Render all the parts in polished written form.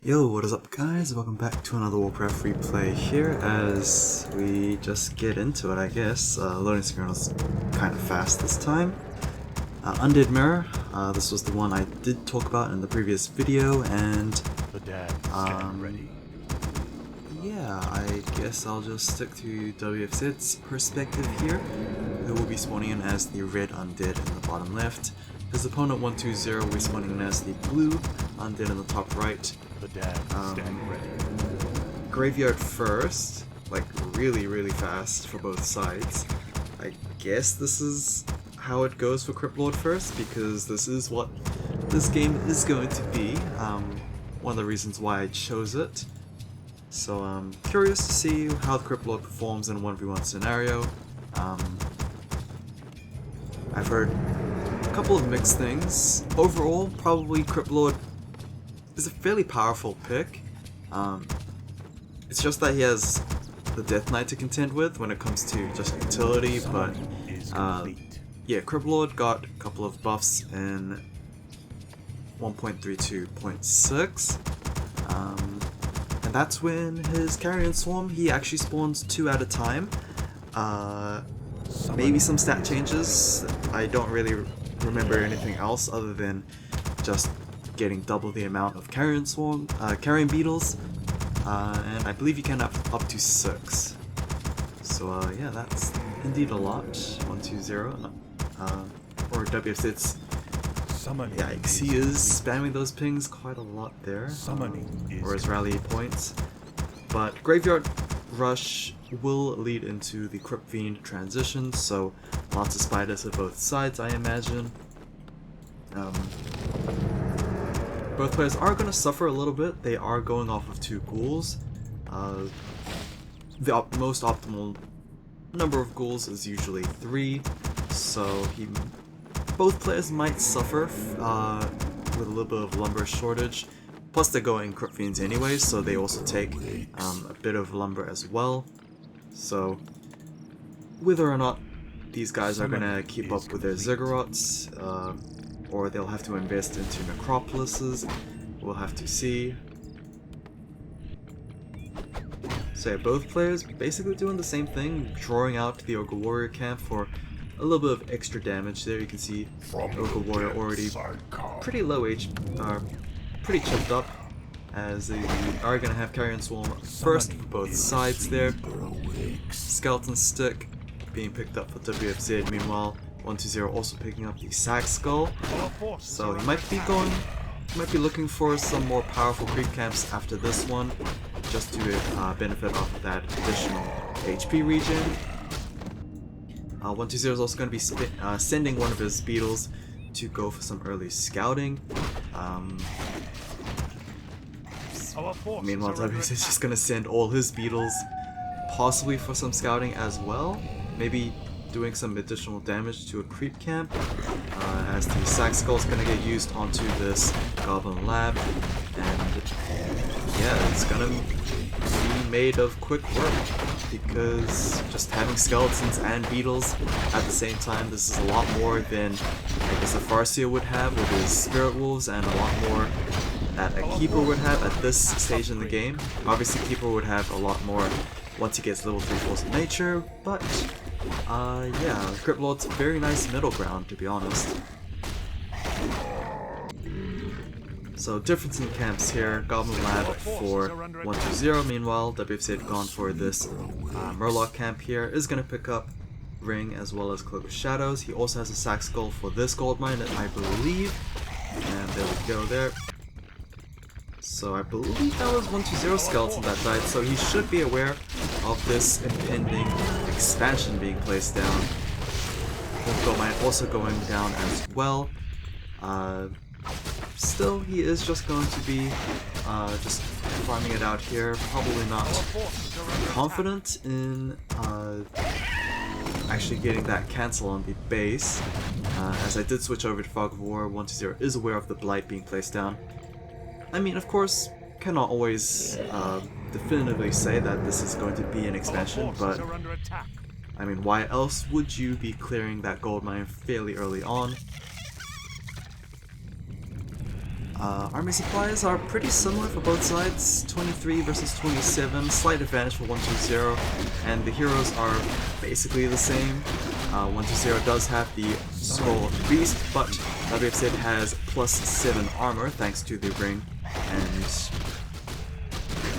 Yo, what is up guys? Welcome back to another Warcraft replay here as we just get into it, I guess. Loading screen was kind of fast this time. Undead Mirror, this was the one I did talk about in the previous video, and yeah, I guess I'll just stick to WFZ's perspective here, who will be spawning in as the red undead in the bottom left. His opponent 120 will be spawning in as the blue undead in the top right. Graveyard first, like really fast for both sides. I guess this is how it goes for Crypt Lord first, because this is what this game is going to be. One of the reasons why I chose it. So I'm curious to see how the Crypt Lord performs in a 1v1 scenario. I've heard a couple of mixed things. Overall, probably Crypt Lord is a fairly powerful pick. It's just that he has the Death Knight to contend with when it comes to just utility, but yeah, Crypt Lord got a couple of buffs in 1.32.6, and that's when his Carrion Swarm, he actually spawns 2 at a time. Maybe some stat changes. I don't really remember anything else other than just getting double the amount of Carrion Beetles, and I believe you can have up to 6. So yeah, that's indeed a lot. 120, or WFZ. Yikes, he is spamming those pings quite a lot there, or his rally points. But Graveyard Rush will lead into the Crypt Fiend transition, so lots of spiders at both sides, I imagine. Both players are going to suffer a little bit. They are going off of 2 ghouls. The most optimal number of ghouls is usually 3, so both players might suffer with a little bit of lumber shortage. Plus they're going Crypt Fiends anyway, so they also take a bit of lumber as well. So whether or not these guys are going to keep up with their ziggurats, or they'll have to invest into necropolises, we'll have to see. So yeah, both players basically doing the same thing, drawing out the Ogre Warrior camp for a little bit of extra damage there. You can see Ogre Warrior already pretty low HP, pretty chipped up, as they are going to have Carrion Swarm first for both sides there. Skeleton Stick being picked up for WFZ, meanwhile 120 also picking up the Sack Skull, so he might be looking for some more powerful creep camps after this one, just to benefit off of that additional HP regen. 120 is also going to be sending one of his beetles to go for some early scouting. Meanwhile, WFZ is just going to send all his beetles possibly for some scouting as well, maybe doing some additional damage to a creep camp, as the Sack Skull is going to get used onto this Goblin Lab, and yeah, it's going to be made of quick work, because just having skeletons and beetles at the same time, this is a lot more than I guess a Farseer would have with his Spirit Wolves, and a lot more that a Keeper would have at this stage in the game. Obviously Keeper would have a lot more once he gets level 3 Force of Nature, but yeah, Crypt Lord's a very nice middle ground, to be honest. So difference in camps here, Goblin Lab for 120, meanwhile WFZ gone for this Murloc camp here, is going to pick up Ring as well as Cloak of Shadows. He also has a Sack Skull for this gold mine, I believe, and there we go there. So I believe that was 120 skeleton that died, so he should be aware of this impending expansion being placed down. Gold mine also going down as well. Still, he is just going to be just farming it out here, probably not confident in actually getting that cancel on the base. As I did switch over to Fog of War, 120 is aware of the blight being placed down. I mean, of course, cannot always definitively say that this is going to be an expansion, but I mean, why else would you be clearing that gold mine fairly early on? Army supplies are pretty similar for both sides, 23 versus 27, slight advantage for 120, and the heroes are basically the same. 120 does have the Scroll of the Beast, but WFZ has +7 armor thanks to the ring, and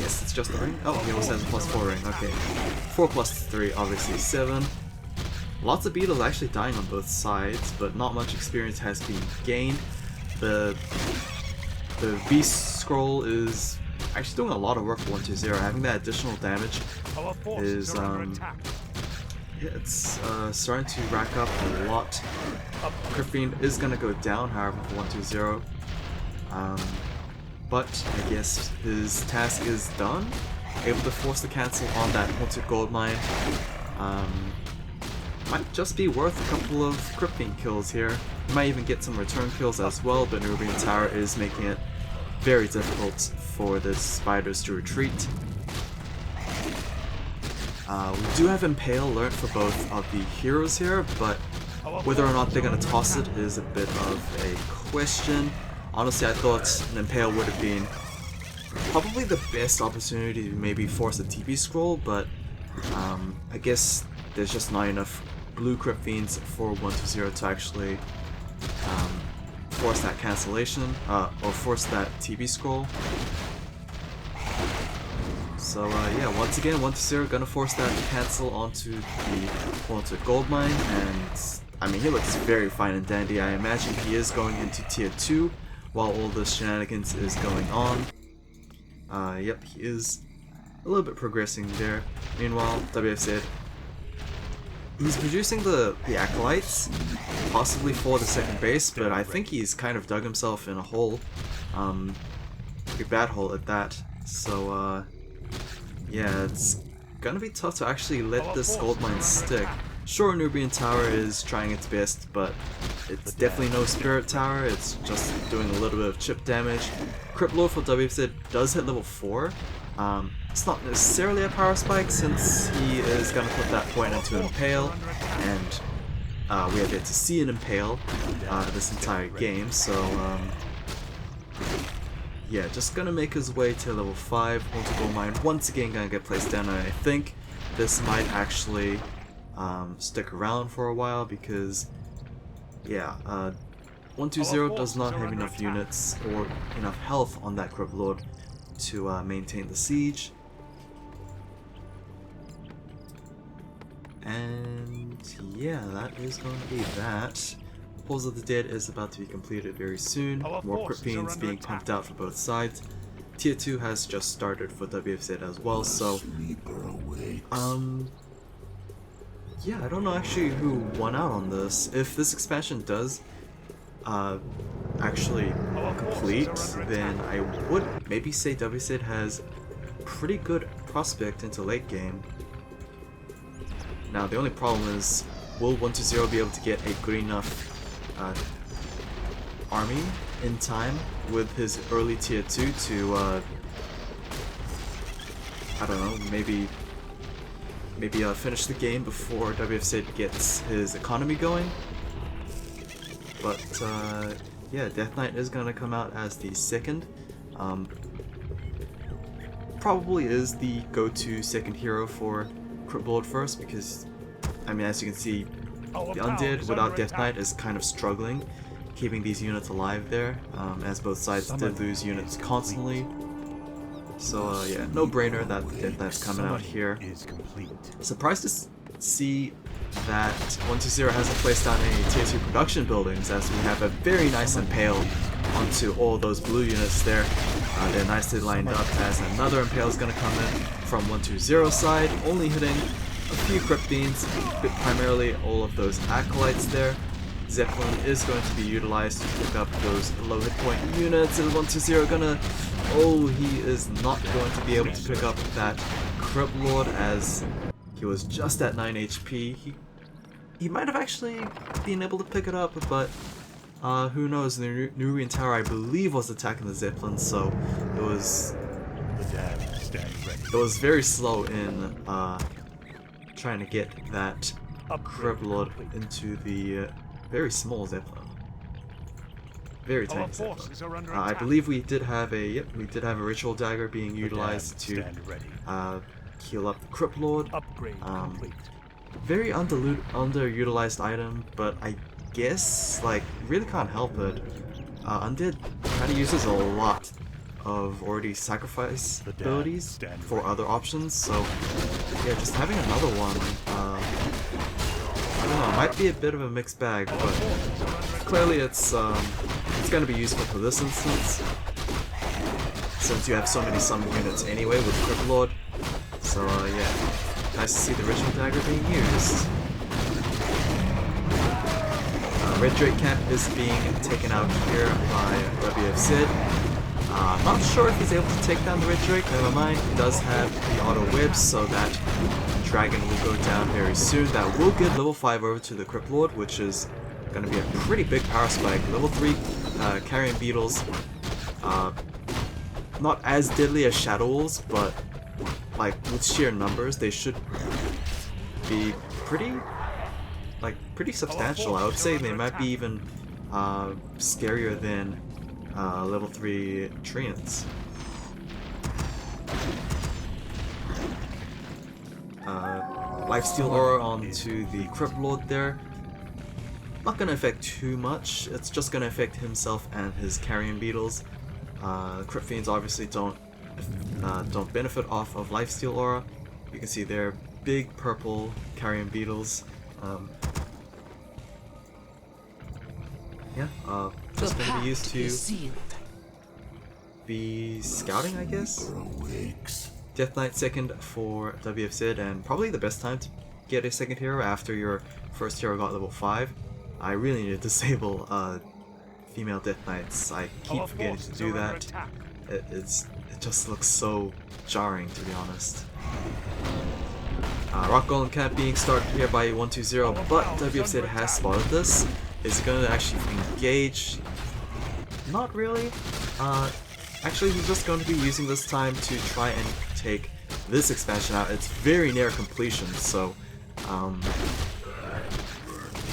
yes, it's just the ring. Oh, he also has a +4 ring, okay. 4 + 3, obviously 7. Lots of beetles actually dying on both sides, but not much experience has been gained. The Beast Scroll is actually doing a lot of work for 120. Having that additional damage is it's starting to rack up a lot. Crypt is gonna go down, however, for 120. But I guess his task is done. Able to force the cancel on that haunted gold mine. Might just be worth a couple of Crypt kills here. You might even get some return kills as well, but Nubian Tower is making it very difficult for the spiders to retreat. We do have Impale learned for both of the heroes here, but whether or not they're going to toss it is a bit of a question. Honestly, I thought an Impale would have been probably the best opportunity to maybe force a TP scroll, but I guess there's just not enough blue Crypt Fiends for 120 to actually force that cancellation, or force that TP scroll. So yeah, once again, 120 gonna force that cancel onto the haunted gold mine, and I mean, he looks very fine and dandy. I imagine he is going into tier 2 while all the shenanigans is going on. Yep, he is a little bit progressing there. Meanwhile, WFZ, he's producing the acolytes, possibly for the second base, but I think he's kind of dug himself in a hole, pretty bad hole at that. So yeah, it's gonna be tough to actually let this gold mine stick. Sure, Nubian Tower is trying its best, but it's definitely no Spirit Tower, it's just doing a little bit of chip damage. Crypt Lord for WFZ does hit level 4. It's not necessarily a power spike since he is going to put that point into Impale, and we have yet to see an Impale this entire game, so yeah, just gonna make his way to level 5. Haunted Gold Mine once again gonna get placed down, and I think this might actually stick around for a while because, yeah, 120 does not have enough units or enough health on that Crypt Lord to maintain the siege. And yeah, that is going to be that. Pulse of the Dead is about to be completed very soon. More Crypt Fiends being pumped out for both sides. Tier 2 has just started for WFZ as well, so yeah, I don't know actually who won out on this. If this expansion does actually complete, then I would maybe say WFZ has pretty good prospect into late game. Now the only problem is, will 120 be able to get a good enough army in time with his early tier 2 to I don't know, maybe finish the game before WFZ gets his economy going. But yeah, Death Knight is gonna come out as the second. Probably is the go-to second hero for Crypt Lord first, because I mean, as you can see, the Undead without Death Knight is kind of struggling keeping these units alive there, as both sides did lose units constantly. So yeah, no brainer that Death Knight's coming out here. Surprised to see that 120 hasn't placed down any tier 2 production buildings, as we have a very nice Impale onto all those blue units there. They're nicely lined up, as another Impale is going to come in from 120 side, only hitting a few Crypt Fiends, but primarily all of those acolytes there. Zeppelin is going to be utilized to pick up those low hit point units, and 120 gonna... oh, he is not going to be able to pick up that Crypt Lord, as he was just at 9 HP. He might have actually been able to pick it up, but who knows. The Nubian Tower, I believe, was attacking the Zeppelin, so it was very slow in trying to get that Crypt Lord into the very small Zeppelin. Very tiny save. I believe we did have a ritual dagger being utilized to heal up the Crypt Lord. Very underutilized item, but I guess like really can't help it. Undead kind of uses a lot of already sacrifice abilities for other options, so yeah, just having another one, I don't know, it might be a bit of a mixed bag, but clearly it's going to be useful for this instance, since you have so many summon units anyway with Crypt Lord. So yeah, nice to see the Ritual Dagger being used. Red Drake Camp is being taken out here by WFZ. Not sure if he's able to take down the Red Drake, never mind. He does have the auto whips, so that dragon will go down very soon. That will get level 5 over to the Crypt Lord, which is going to be a pretty big power spike. Level 3 carrion beetles, not as deadly as Shadow Wolves, but like with sheer numbers, they should be pretty substantial. I would say they might be even scarier than level 3 Treants. Lifesteal Aura onto the Crypt Lord there. Not gonna affect too much, it's just gonna affect himself and his carrion beetles. Crypt Fiends obviously don't benefit off of Lifesteal Aura. You can see they're big purple carrion beetles. Just gonna be used to be scouting, I guess. Death Knight second for WFZ, and probably the best time to get a second hero after your first hero got level 5. I really need to disable female Death Knights. I keep forgetting to do that. It just looks so jarring, to be honest. Rock Golem Camp being started here by 120, but WFZ has spotted this. Is it going to actually engage? Not really. Actually, he's just going to be using this time to try and take this expansion out. It's very near completion, so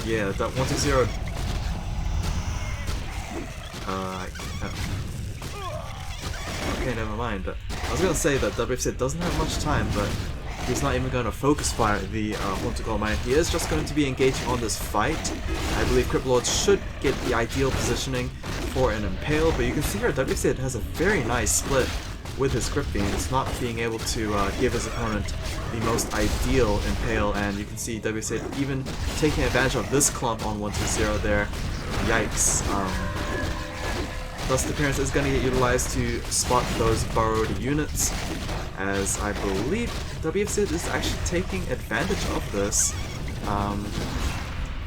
yeah, that 120. Okay, never mind. I was gonna say that WFZ doesn't have much time, but he's not even going to focus fire the Haunted Golemine. He is just going to be engaging on this fight. I believe Crypt Lord should get the ideal positioning for an Impale, but you can see here WFZ has a very nice split with his Crypt Fiends, not being able to give his opponent the most ideal Impale, and you can see WFZ even taking advantage of this clump on 120 there. Yikes. Dust Appearance is going to get utilized to spot those burrowed units, as I believe WFZ is actually taking advantage of this,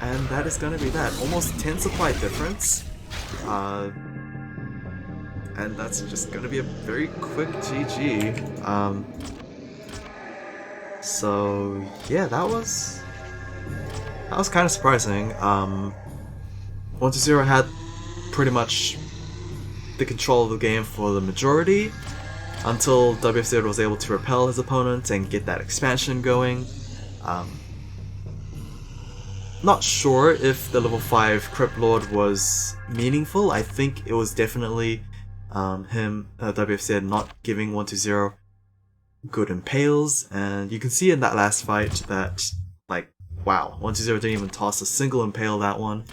and that is going to be that. Almost 10 supply difference, and that's just going to be a very quick GG. So yeah, that was kind of surprising. 120 had pretty much the control of the game for the majority, until WFZ was able to repel his opponent and get that expansion going. Not sure if the level 5 Crypt Lord was meaningful. I think it was definitely WFZ not giving 120 good impales, and you can see in that last fight that, like, wow, 120 didn't even toss a single impale that one.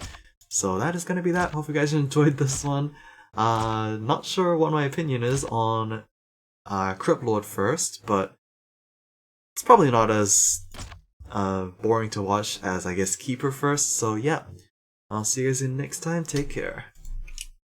So that is going to be that. Hope you guys enjoyed this one. Not sure what my opinion is on Crypt Lord first, but it's probably not as boring to watch as, I guess, Keeper first. So yeah, I'll see you guys in next time. Take care.